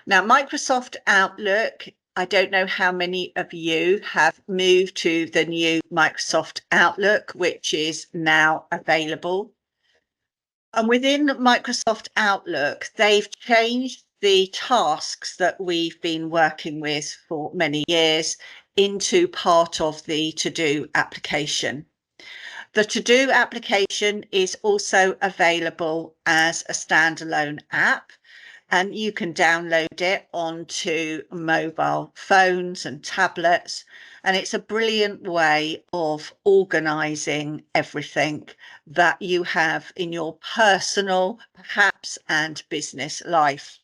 Now, Microsoft Outlook, I don't know how many of you have moved to the new Microsoft Outlook, which is now available. And within Microsoft Outlook, they've changed the tasks that we've been working with for many years into part of the To-Do application. The To-Do application is also available as a standalone app, and you can download it onto mobile phones and tablets. And it's a brilliant way of organising everything that you have in your personal, perhaps, and business life.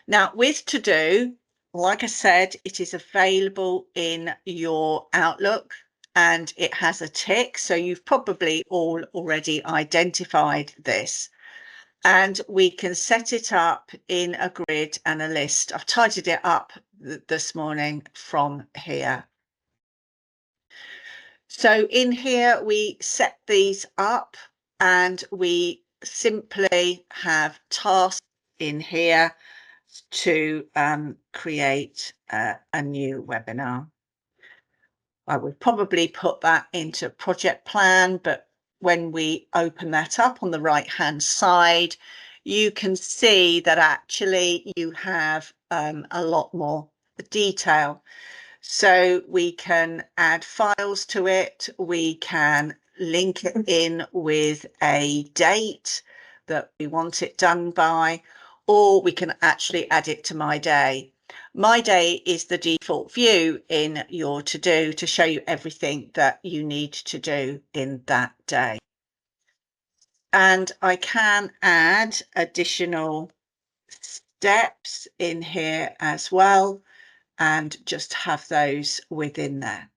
Now, with To Do, like I said, it is available in your Outlook and it has a tick. So you've probably all already identified this. And we can set it up in a grid and a list. I've tidied it up this morning from here. So in here, we set these up and we simply have tasks in here to create a new webinar. I would probably put that into project plan, but when we open that up on the right hand side, you can see that actually you have a lot more detail. So we can add files to it, we can link it in with a date that we want it done by, or we can actually add it to My Day. My Day is the default view in your To Do to show you everything that you need to do in that day. And I can add additional steps in here as well and just have those within there.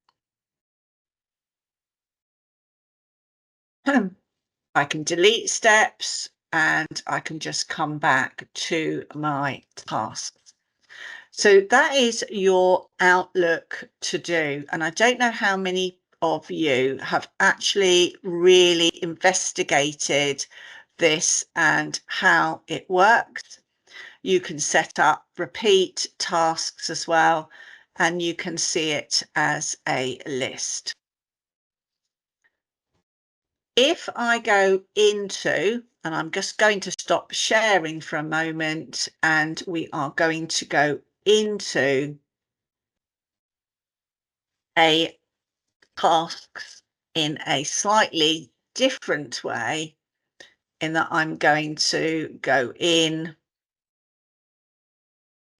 I can delete steps and I can just come back to my tasks. So that is your Outlook To Do. And I don't know how many of you have actually really investigated this and how it works. You can set up repeat tasks as well, and you can see it as a list. If I go into, and I'm just going to stop sharing for a moment, and we are going to go into a tasks in a slightly different way, in that I'm going to go in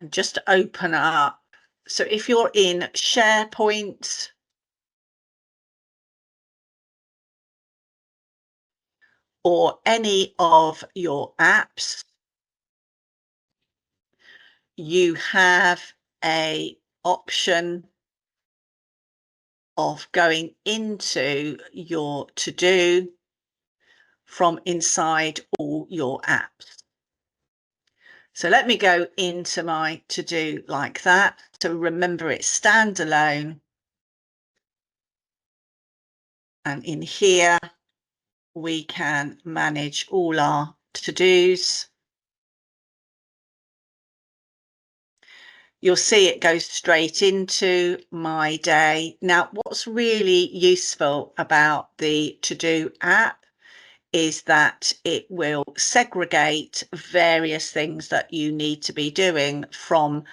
and just open up. So if you're in SharePoint, or any of your apps, you have a option of going into your To Do from inside all your apps. So let me go into my To Do like that. So remember, it's standalone. And in here, we can manage all our to-dos. You'll see it goes straight into My Day. Now, what's really useful about the To Do app is that it will segregate various things that you need to be doing from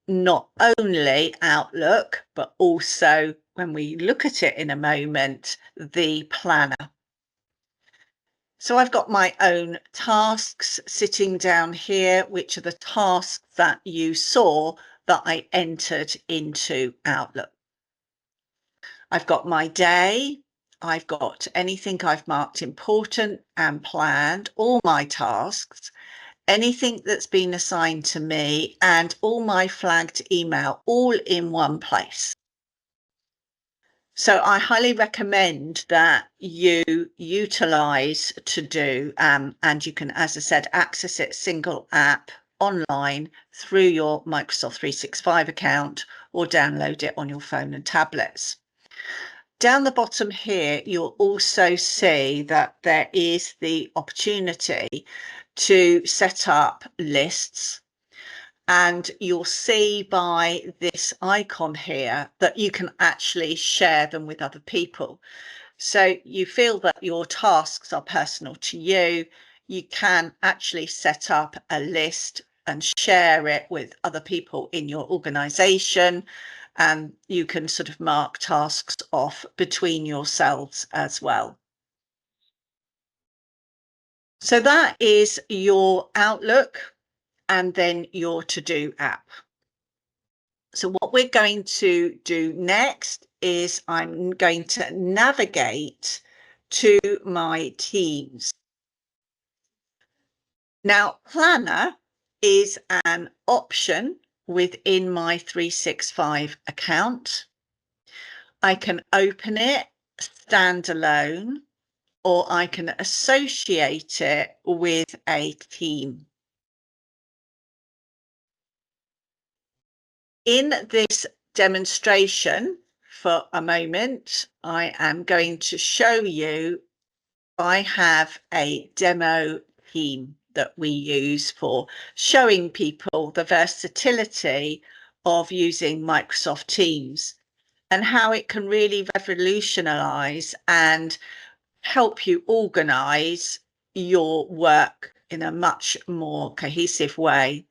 not only Outlook, but also, when we look at it in a moment, the planner. So I've got my own tasks sitting down here, which are the tasks that you saw that I entered into Outlook. I've got my day. I've got anything I've marked important and planned, all my tasks, anything that's been assigned to me, and all my flagged email, all in one place. So I highly recommend that you utilize To Do, and you can, as I said, access it single app online through your Microsoft 365 account, or download it on your phone and tablets. Down the bottom here, you'll also see that there is the opportunity to set up lists. And you'll see by this icon here that you can actually share them with other people. So you feel that your tasks are personal to you. You can actually set up a list and share it with other people in your organization. And you can sort of mark tasks off between yourselves as well. So that is your Outlook and then your To-Do app. So what we're going to do next is I'm going to navigate to my Teams. Now, Planner is an option within my 365 account. I can open it standalone, or I can associate it with a team. In this demonstration, for a moment, I am going to show you I have a demo team that we use for showing people the versatility of using Microsoft Teams and how it can really revolutionize and help you organize your work in a much more cohesive way.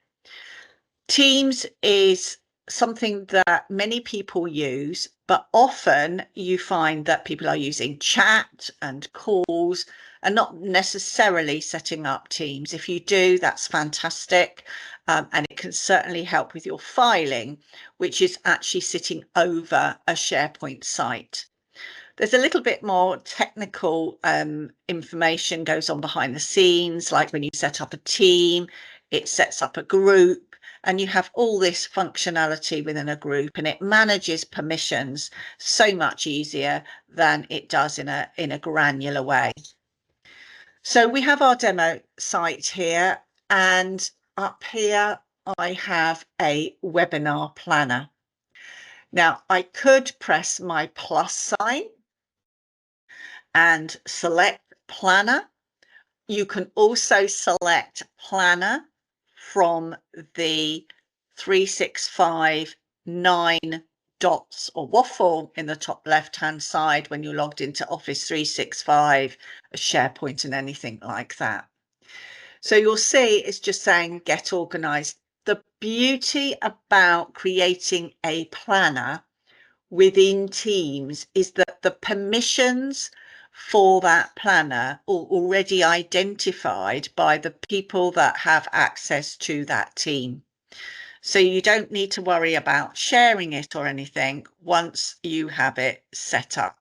Teams is something that many people use, but often you find that people are using chat and calls and not necessarily setting up Teams. If you do, that's fantastic. And it can certainly help with your filing, which is actually sitting over a SharePoint site. There's a little bit more technical information goes on behind the scenes, like when you set up a team, it sets up a group, and you have all this functionality within a group, and it manages permissions so much easier than it does in a granular way. So we have our demo site here, and up here I have a webinar planner. Now I could press my plus sign and select Planner. You can also select Planner from the 365 9 dots or waffle in the top left-hand side when you're logged into Office 365, SharePoint and anything like that. So you'll see it's just saying get organized. The beauty about creating a planner within Teams is that the permissions for that planner are already identified by the people that have access to that team. So you don't need to worry about sharing it or anything once you have it set up.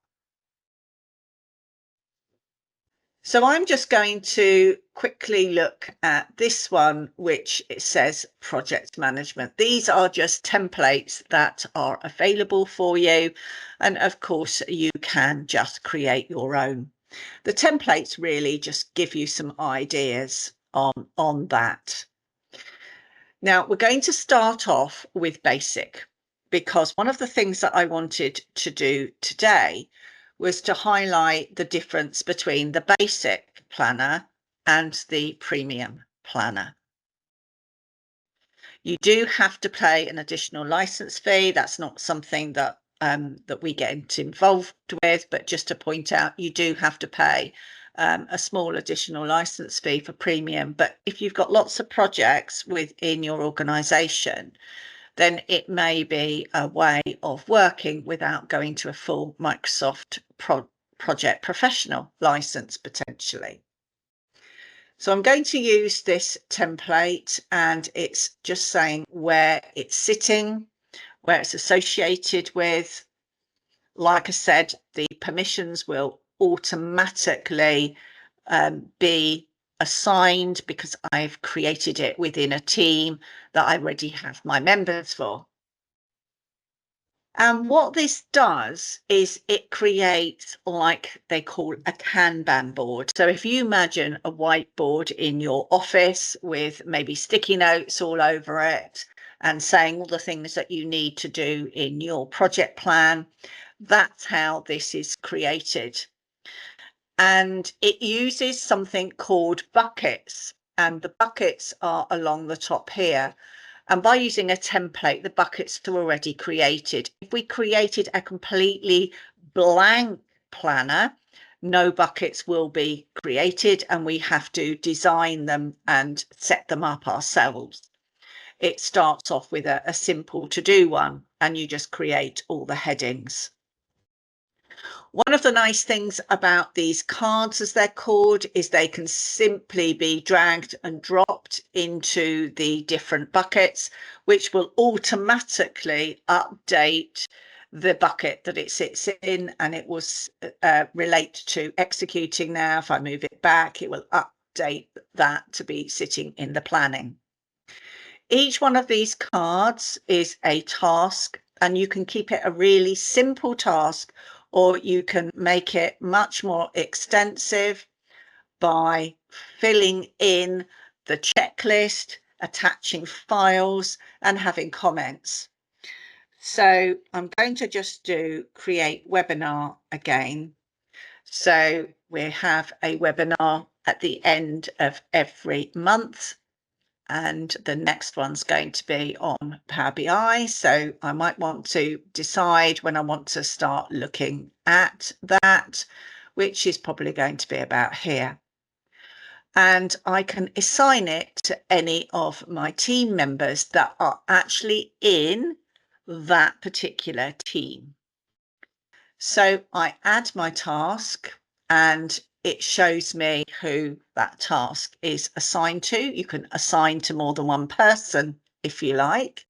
So I'm just going to quickly look at this one, which it says project management. These are just templates that are available for you. And of course, you can just create your own. The templates really just give you some ideas on that. Now, we're going to start off with basic, because one of the things that I wanted to do today was to highlight the difference between the basic planner and the premium planner. You do have to pay an additional license fee. That's not something that that we get involved with, but just to point out, you do have to pay a small additional license fee for premium. But if you've got lots of projects within your organization, then it may be a way of working without going to a full Microsoft Project Professional license potentially. So I'm going to use this template, and it's just saying where it's sitting, where it's associated with. Like I said, the permissions will automatically be assigned because I've created it within a team that I already have my members for. And what this does is it creates, like they call a Kanban board. So if you imagine a whiteboard in your office with maybe sticky notes all over it and saying all the things that you need to do in your project plan, that's how this is created. And it uses something called buckets, and the buckets are along the top here. And by using a template, the buckets are already created. If we created a completely blank planner, no buckets will be created and we have to design them and set them up ourselves. It starts off with a simple to-do one and you just create all the headings. One of the nice things about these cards, as they're called, is they can simply be dragged and dropped into the different buckets, which will automatically update the bucket that it sits in, and it will relate to executing now. If I move it back, it will update that to be sitting in the planning. Each one of these cards is a task, and you can keep it a really simple task, or you can make it much more extensive by filling in the checklist, attaching files, and having comments. So I'm going to just do create webinar again. So we have a webinar at the end of every month. And the next one's going to be on Power BI. So I might want to decide when I want to start looking at that, which is probably going to be about here. And I can assign it to any of my team members that are actually in that particular team. So I add my task and it shows me who that task is assigned to. You can assign to more than one person if you like.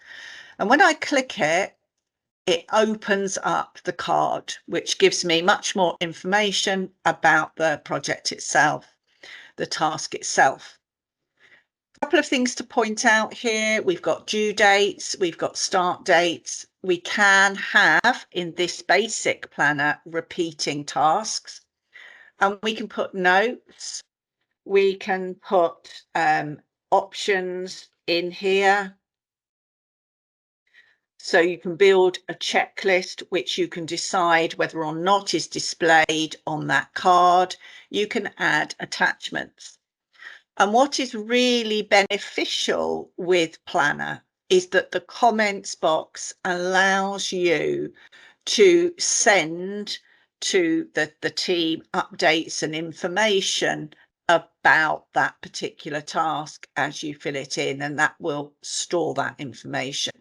And when I click it, it opens up the card, which gives me much more information about the project itself, the task itself. A couple of things to point out here. We've got due dates, we've got start dates. We can have in this basic planner repeating tasks. And we can put notes, we can put options in here. So you can build a checklist, which you can decide whether or not is displayed on that card. You can add attachments. And what is really beneficial with Planner is that the comments box allows you to send to the team updates and information about that particular task as you fill it in, and that will store that information.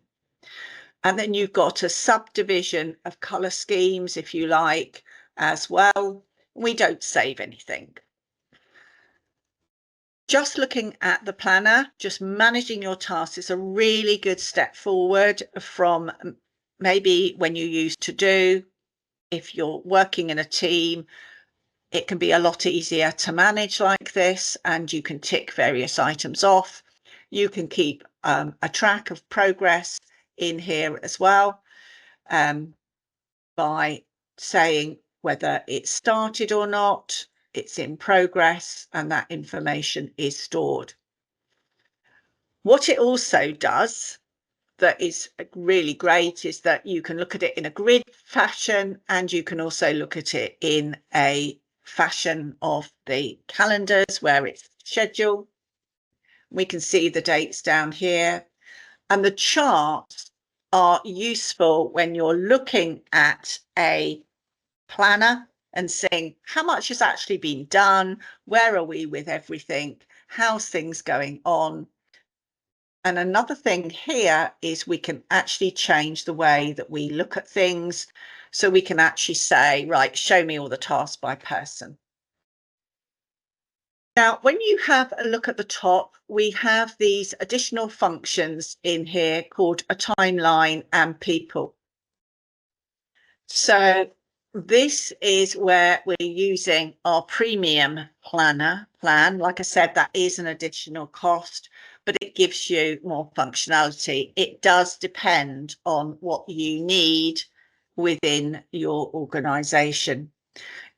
And then you've got a subdivision of colour schemes, if you like, as well. We don't save anything. Just looking at the planner, just managing your tasks is a really good step forward from maybe when you used to do. If you're working in a team, it can be a lot easier to manage like this, and you can tick various items off. You can keep a track of progress in here as well by saying whether it started or not, it's in progress, and that information is stored. What it also does that is really great is that you can look at it in a grid fashion, and you can also look at it in a fashion of the calendars where it's scheduled. We can see the dates down here, and the charts are useful when you're looking at a planner and saying how much has actually been done, where are we with everything, how's things going on. And another thing here is we can actually change the way that we look at things. So we can actually say, right, show me all the tasks by person. Now, when you have a look at the top, we have these additional functions in here called a timeline and people. So this is where we're using our premium plan. Like I said, that is an additional cost, but it gives you more functionality. It does depend on what you need within your organisation.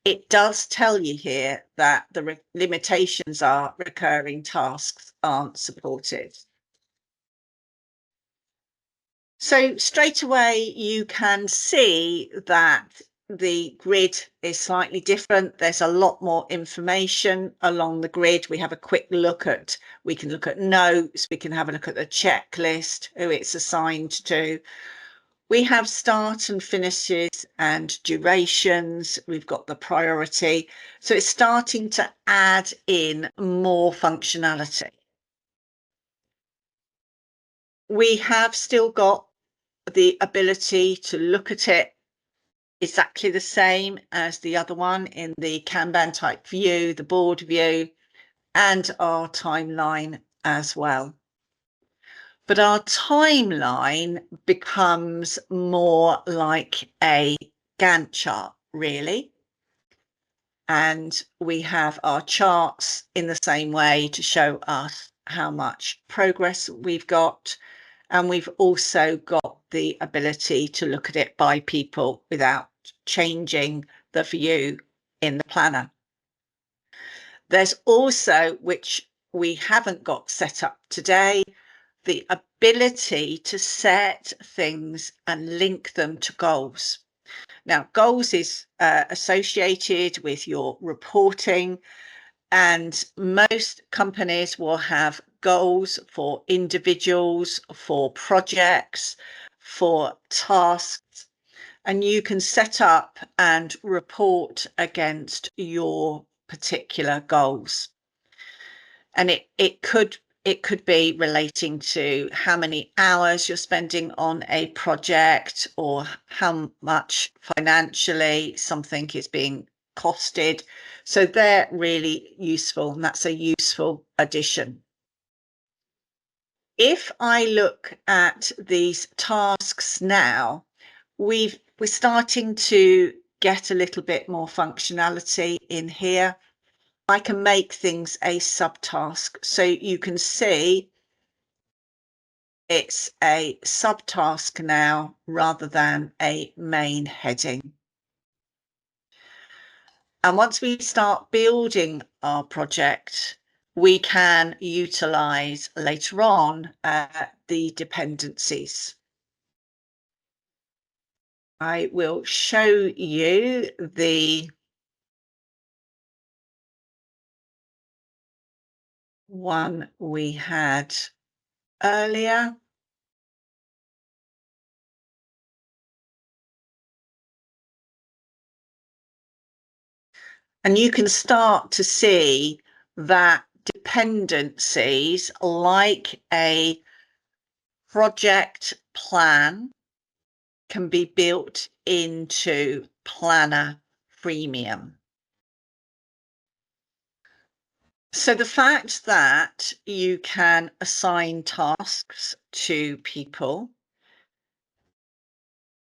It does tell you here that the limitations are recurring tasks aren't supported. So straight away, you can see that the grid is slightly different. There's a lot more information along the grid. We have a quick look at, we can look at notes, we can have a look at the checklist, who it's assigned to. We have start and finishes and durations. We've got the priority. So it's starting to add in more functionality. We have still got the ability to look at it exactly the same as the other one in the Kanban type view, the board view, and our timeline as well. But our timeline becomes more like a Gantt chart, really. And we have our charts in the same way to show us how much progress we've got. And we've also got the ability to look at it by people without changing the view in the planner. There's also, which we haven't got set up today, the ability to set things and link them to goals. Now, goals is associated with your reporting, and most companies will have goals for individuals, for projects, for tasks, and you can set up and report against your particular goals. And it could be relating to how many hours you're spending on a project, or how much financially something is being costed. So they're really useful, and that's a useful addition. If I look at these tasks now, we're starting to get a little bit more functionality in here. I can make things a subtask, so you can see it's a subtask now rather than a main heading. And once we start building our project, we can utilize later on the dependencies. I will show you the one we had earlier. And you can start to see that dependencies like a project plan can be built into Planner Freemium. So the fact that you can assign tasks to people,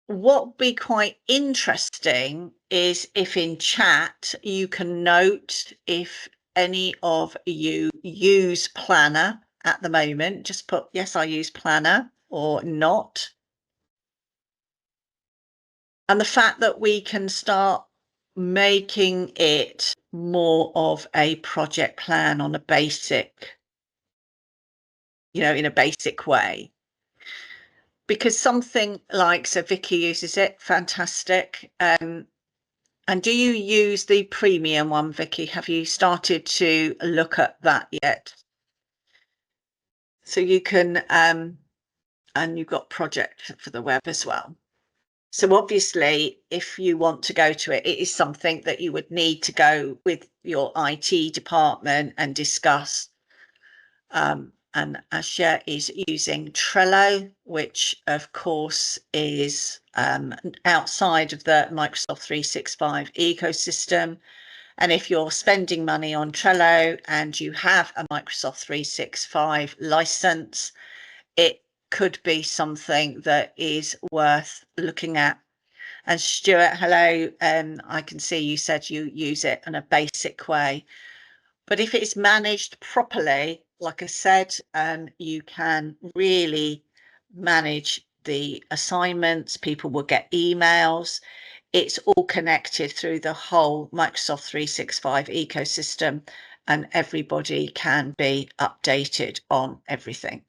what would be quite interesting is if in chat you can note if any of you use Planner at the moment. Just put, yes, I use Planner, or not. And the fact that we can start making it more of a project plan on a basic, in a basic way. Because something like, so Vicky uses it, fantastic. And do you use the premium one, Vicky? Have you started to look at that yet? So you can, and you've got project for the web as well. So obviously, if you want to go to it, it is something that you would need to go with your IT department and discuss. And Asha is using Trello, which of course is outside of the Microsoft 365 ecosystem. And if you're spending money on Trello and you have a Microsoft 365 license, it could be something that is worth looking at. And Stuart, hello. I can see you said you use it in a basic way. But if it's managed properly, like I said, you can really manage the assignments. People will get emails. It's all connected through the whole Microsoft 365 ecosystem, and everybody can be updated on everything.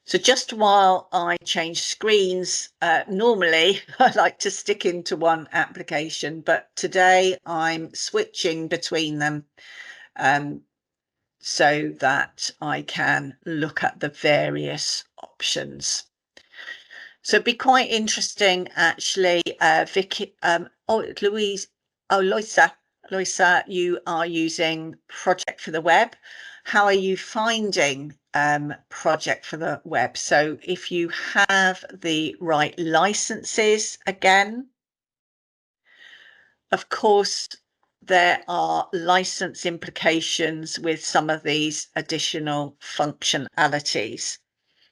So just while I change screens, normally I like to stick into one application, but today I'm switching between them so that I can look at the various options. So it'd be quite interesting, actually, Vicky, Loisa, you are using Project for the Web. How are you finding Project for the Web? So if you have the right licenses, again, of course, there are license implications with some of these additional functionalities.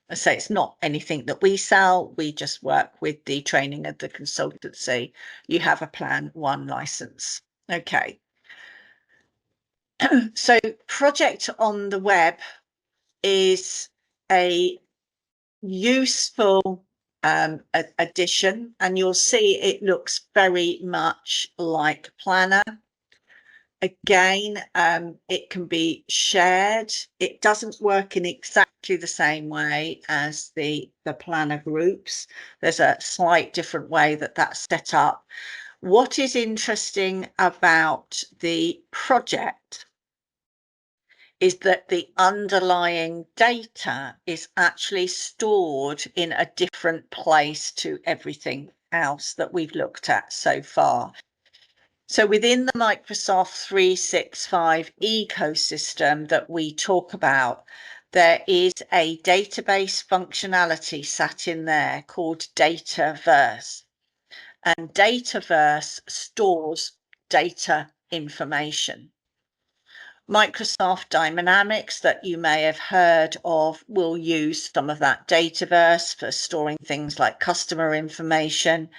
I say it's not anything that we sell. We just work with the training and the consultancy. You have a plan one license. Okay. So Project on the Web is a useful addition, and you'll see it looks very much like Planner. Again, it can be shared. It doesn't work in exactly the same way as the planner groups. There's a slight different way that that's set up. What is interesting about the project is that the underlying data is actually stored in a different place to everything else that we've looked at so far. So within the Microsoft 365 ecosystem that we talk about, there is a database functionality sat in there called Dataverse. And Dataverse stores data information. Microsoft Dynamics, that you may have heard of, will use some of that Dataverse for storing things like customer information.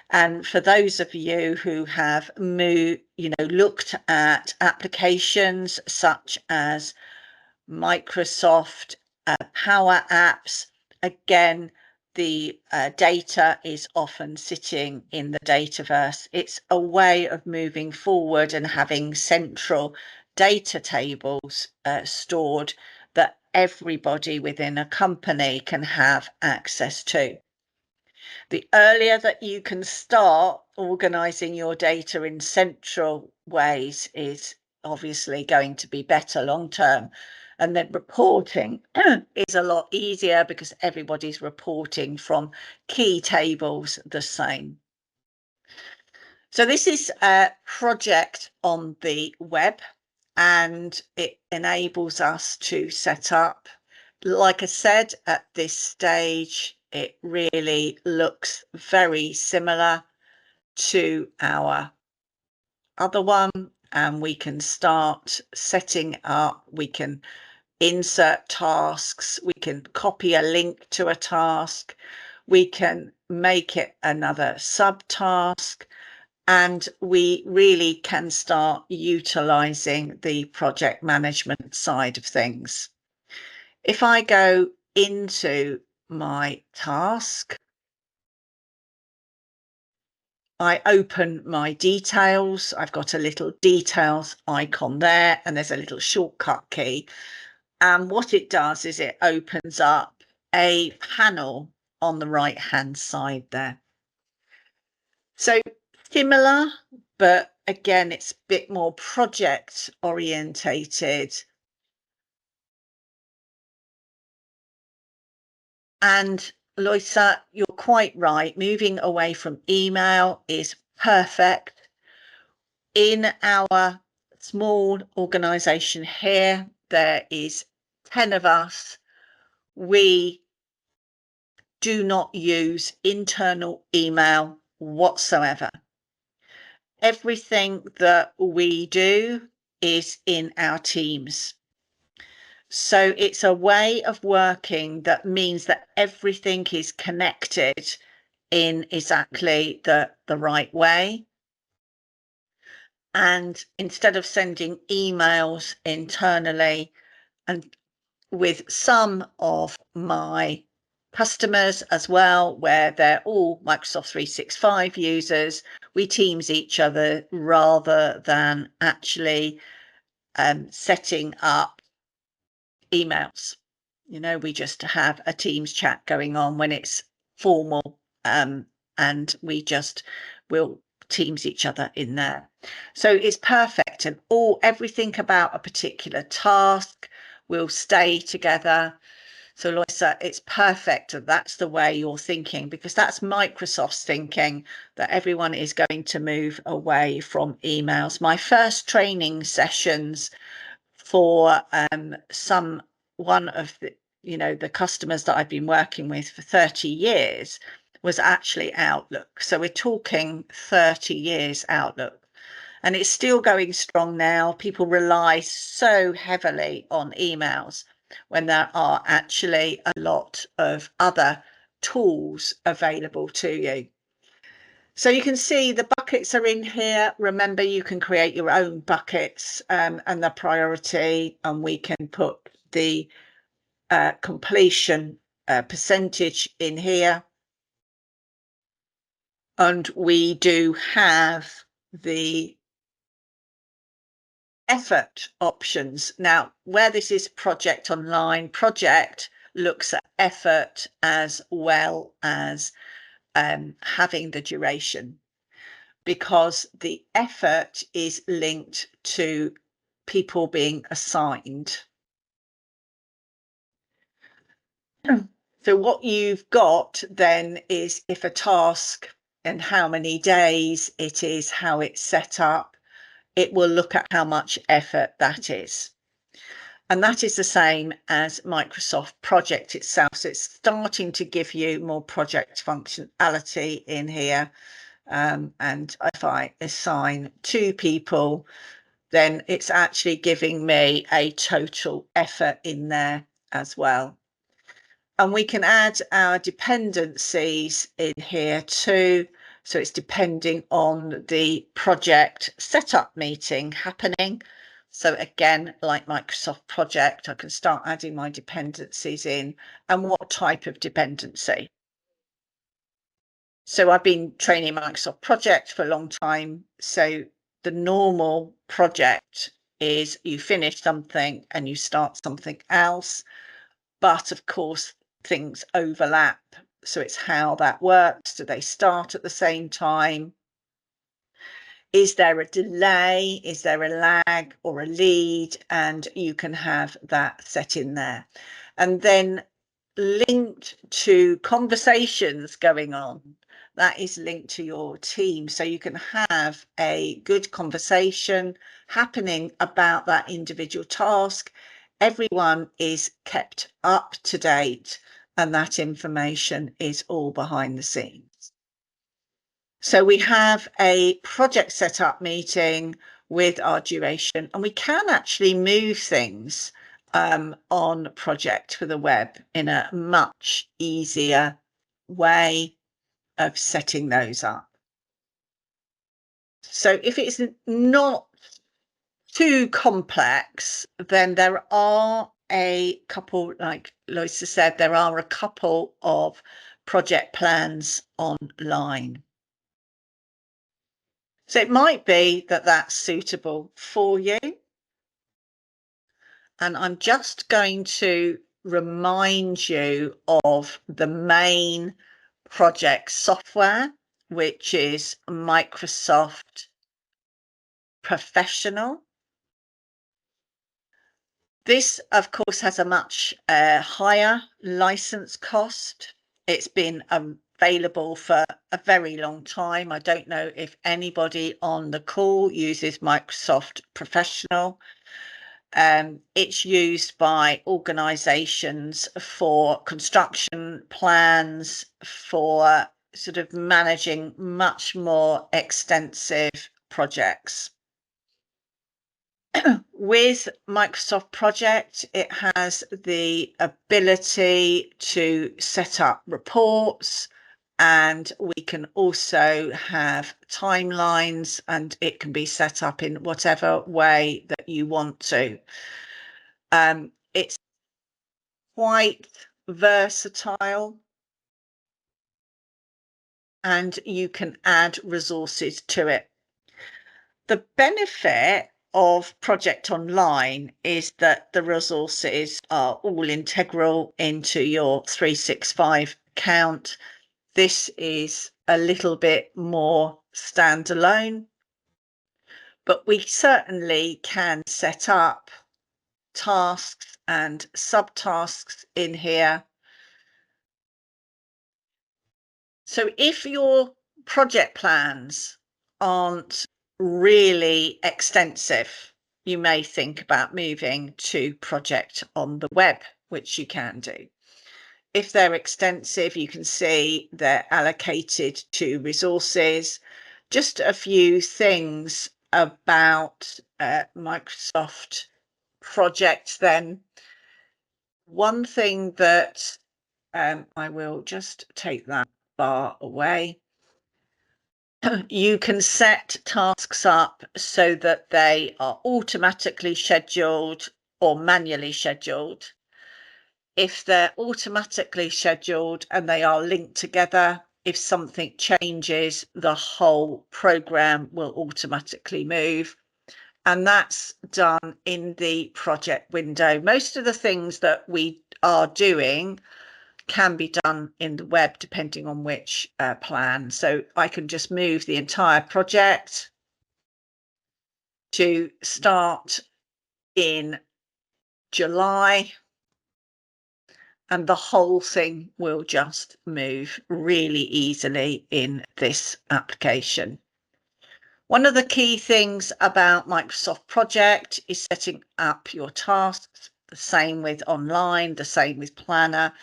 And for those of you who have looked at applications such as Microsoft Power Apps, again, the data is often sitting in the Dataverse. It's a way of moving forward and having central data tables stored that everybody within a company can have access to. The earlier that you can start organizing your data in central ways is obviously going to be better long term. And then reporting is a lot easier because everybody's reporting from key tables the same. So this is a project on the web, and it enables us to set up. Like I said, at this stage, it really looks very similar to our other one, and we can start setting up. We can insert tasks, we can copy a link to a task, we can make it another subtask, and we really can start utilizing the project management side of things. If I go into my task, I open my details. I've got a little details icon there, and there's a little shortcut key. And what it does is it opens up a panel on the right hand side there. So similar, but again, it's a bit more project orientated. And Loisa, you're quite right. Moving away from email is perfect. In our small organization here, there is 10 of us. We do not use internal email whatsoever. Everything that we do is in our teams. So it's a way of working that means that everything is connected in exactly the right way. And instead of sending emails internally, and with some of my customers as well, where they're all Microsoft 365 users, we Teams each other rather than actually setting up emails. You know, we just have a Teams chat going on when it's formal, and we just will Teams each other in there. So it's perfect, and everything about a particular task will stay together. So Loisa, it's perfect that that's the way you're thinking, because that's Microsoft's thinking, that everyone is going to move away from emails. My first training sessions for one of the customers that I've been working with for 30 years was actually Outlook. So we're talking 30 years Outlook. And it's still going strong now. People rely so heavily on emails when there are actually a lot of other tools available to you. So you can see the buckets are in here. Remember, you can create your own buckets and the priority, and we can put the completion percentage in here. And we do have the effort options. Now, where this is project online, project looks at effort as well as having the duration, because the effort is linked to people being assigned. So what you've got then is if a task and how many days it is, how it's set up, it will look at how much effort that is. And that is the same as Microsoft Project itself. So it's starting to give you more project functionality in here. And if I assign 2 people, then it's actually giving me a total effort in there as well. And we can add our dependencies in here too. So it's depending on the project setup meeting happening. So again, like Microsoft Project, I can start adding my dependencies in and what type of dependency. So I've been training Microsoft Project for a long time. So the normal project is you finish something and you start something else. But of course, things overlap. So it's how that works. Do they start at the same time? Is there a delay? Is there a lag or a lead? And you can have that set in there. And then linked to conversations going on, that is linked to your team. So you can have a good conversation happening about that individual task. Everyone is kept up to date, and that information is all behind the scenes. So we have a project setup meeting with our duration, and we can actually move things on project for the web in a much easier way of setting those up. So if it's not too complex, then there are a couple, like Loisa said, there are a couple of project plans online. So it might be that that's suitable for you. And I'm just going to remind you of the main project software, which is Microsoft Professional. This, of course, has a much higher license cost. It's been available for a very long time. I don't know if anybody on the call uses Microsoft Professional. It's used by organisations for construction plans, for sort of managing much more extensive projects. With Microsoft Project, it has the ability to set up reports, and we can also have timelines, and it can be set up in whatever way that you want to. It's quite versatile, and you can add resources to it. The benefit of Project Online is that the resources are all integral into your 365 account. This is a little bit more standalone, but we certainly can set up tasks and subtasks in here. So if your project plans aren't really extensive, you may think about moving to Project on the Web, which you can do. If they're extensive, you can see they're allocated to resources. Just a few things about Microsoft projects then. One thing that I will just take that bar away. You can set tasks up so that they are automatically scheduled or manually scheduled. If they're automatically scheduled and they are linked together, if something changes, the whole program will automatically move. And that's done in the project window. Most of the things that we are doing can be done in the web depending on which plan. So I can just move the entire project to start in July, and the whole thing will just move really easily in this application. One of the key things about Microsoft Project is setting up your tasks, the same with Online, the same with Planner,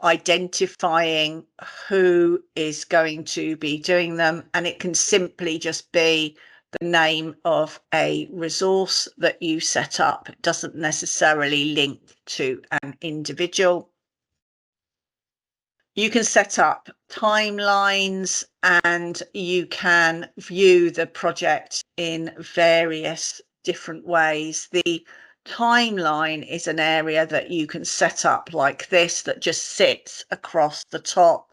identifying who is going to be doing them, and it can simply just be the name of a resource that you set up. It doesn't necessarily link to an individual. You can set up timelines and you can view the project in various different ways. The timeline is an area that you can set up like this that just sits across the top,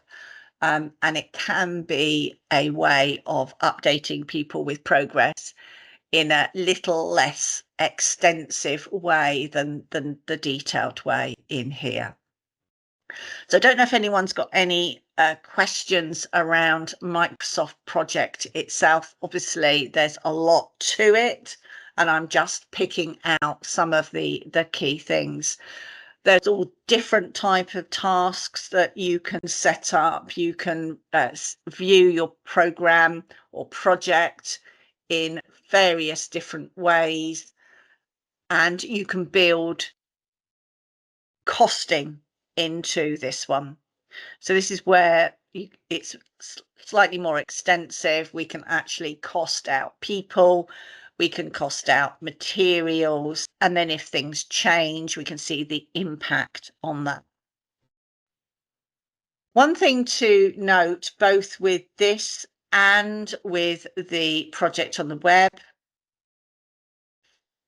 and it can be a way of updating people with progress in a little less extensive way than the detailed way in here. So I don't know if anyone's got any questions around Microsoft Project itself. Obviously, there's a lot to it, and I'm just picking out some of the key things. There's all different type of tasks that you can set up. You can view your program or project in various different ways, and you can build costing into this one. So this is where it's slightly more extensive. We can actually cost out people, we can cost out materials, and then if things change, we can see the impact on that. One thing to note, both with this and with the project on the web,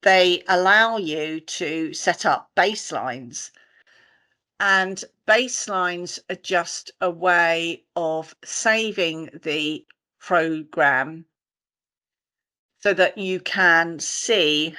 they allow you to set up baselines. And baselines are just a way of saving the program so that you can see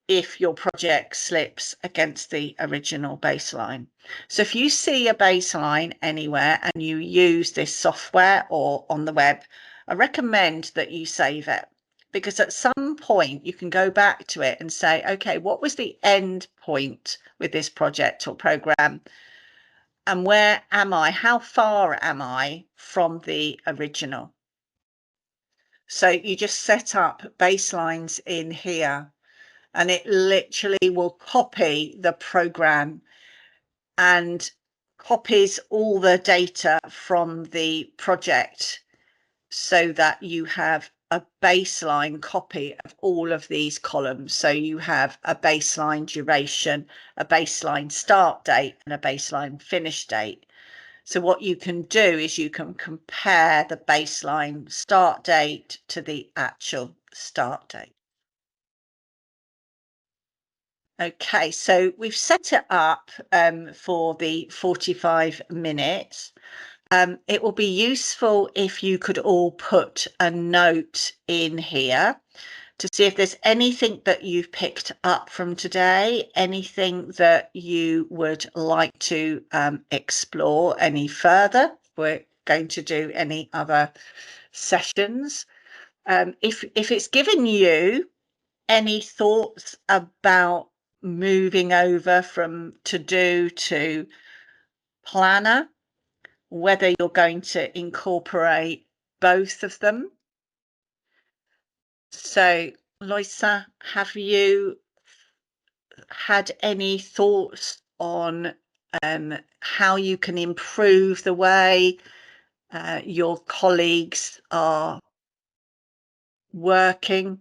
if your project slips against the original baseline. So if you see a baseline anywhere and you use this software or on the web, I recommend that you save it, because at some point you can go back to it and say, okay, what was the end point with this project or program? And where am I? How far am I from the original? So you just set up baselines in here, and it literally will copy the program and copies all the data from the project so that you have a baseline copy of all of these columns. So you have a baseline duration, a baseline start date, and a baseline finish date. So what you can do is you can compare the baseline start date to the actual start date. Okay, so we've set it up for the 45 minutes. It will be useful if you could all put a note in here to see if there's anything that you've picked up from today, anything that you would like to explore any further. We're going to do any other sessions. If it's given you any thoughts about moving over from to-do to planner, whether you're going to incorporate both of them. So, Loisa, have you had any thoughts on how you can improve the way your colleagues are working?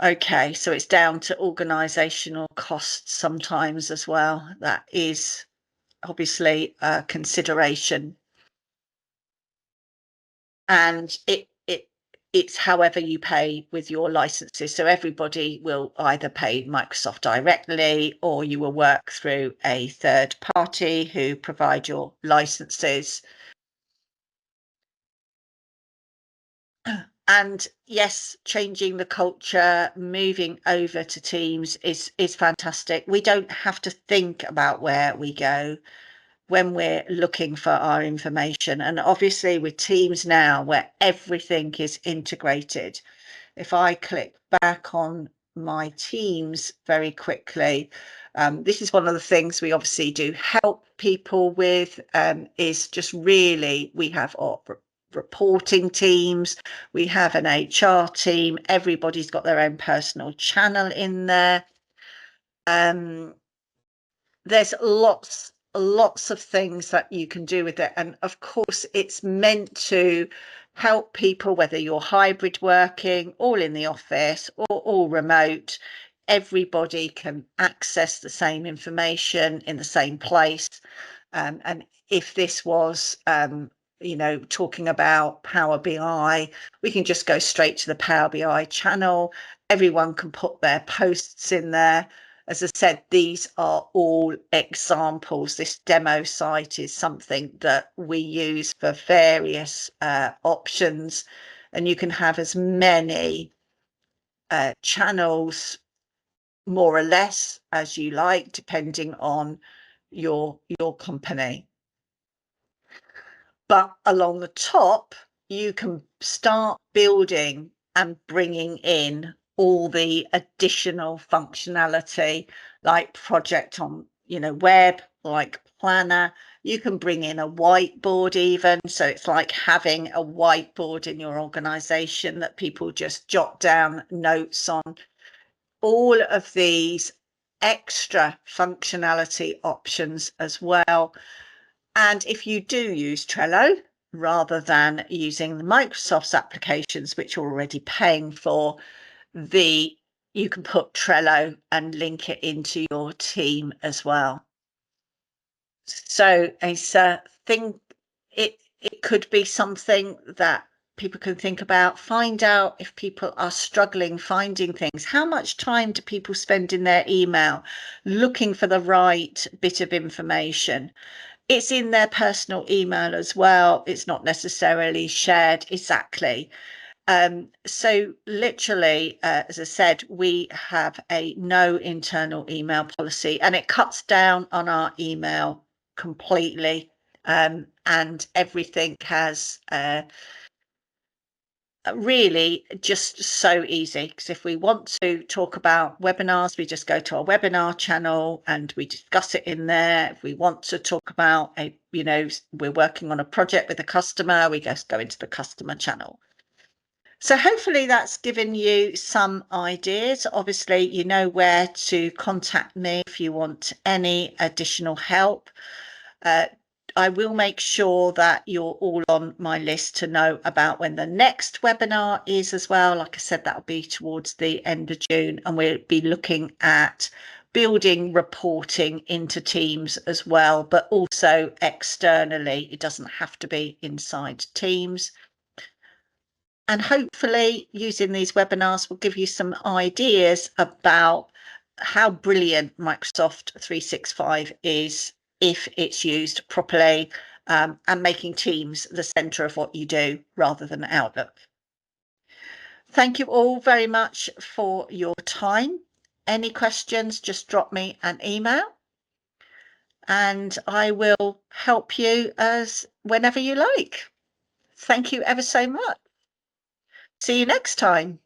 Okay, so it's down to organisational costs sometimes as well. That is obviously a consideration. And it's however you pay with your licenses. So everybody will either pay Microsoft directly, or you will work through a third party who provide your licenses. And yes, changing the culture, moving over to Teams is fantastic. We don't have to think about where we go when we're looking for our information. And obviously with Teams now, where everything is integrated, if I click back on my Teams very quickly, this is one of the things we obviously do help people with, is just really, we have our reporting teams, we have an HR team, everybody's got their own personal channel in there. There's lots of things that you can do with it, and of course it's meant to help people, whether you're hybrid working, all in the office or all remote. Everybody can access the same information in the same place, and if this was talking about Power BI, we can just go straight to the Power BI channel. Everyone can put their posts in there. As I said, these are all examples. This demo site is something that we use for various options, and you can have as many channels, more or less, as you like, depending on your company. But along the top, you can start building and bringing in all the additional functionality, like project on, web, like planner. You can bring in a whiteboard even. So it's like having a whiteboard in your organization that people just jot down notes on. All of these extra functionality options as well. And if you do use Trello, rather than using the Microsoft's applications, which you're already paying for, you can put Trello and link it into your team as well. So it's a thing, it could be something that people can think about. Find out if people are struggling finding things. How much time do people spend in their email looking for the right bit of information? It's in their personal email as well. It's not necessarily shared exactly. So literally, as I said, we have a no internal email policy, and it cuts down on our email completely. And everything has really just so easy, because if we want to talk about webinars, we just go to our webinar channel and we discuss it in there. If we want to talk about we're working on a project with a customer, we just go into the customer channel. So hopefully that's given you some ideas. Obviously, you know where to contact me if you want any additional help. I will make sure that you're all on my list to know about when the next webinar is as well. Like I said, that'll be towards the end of June, and we'll be looking at building reporting into Teams as well, but also externally. It doesn't have to be inside Teams. And hopefully using these webinars will give you some ideas about how brilliant Microsoft 365 is if it's used properly, and making Teams the center of what you do rather than Outlook. Thank you all very much for your time. Any questions, just drop me an email and I will help you as whenever you like. Thank you ever so much. See you next time.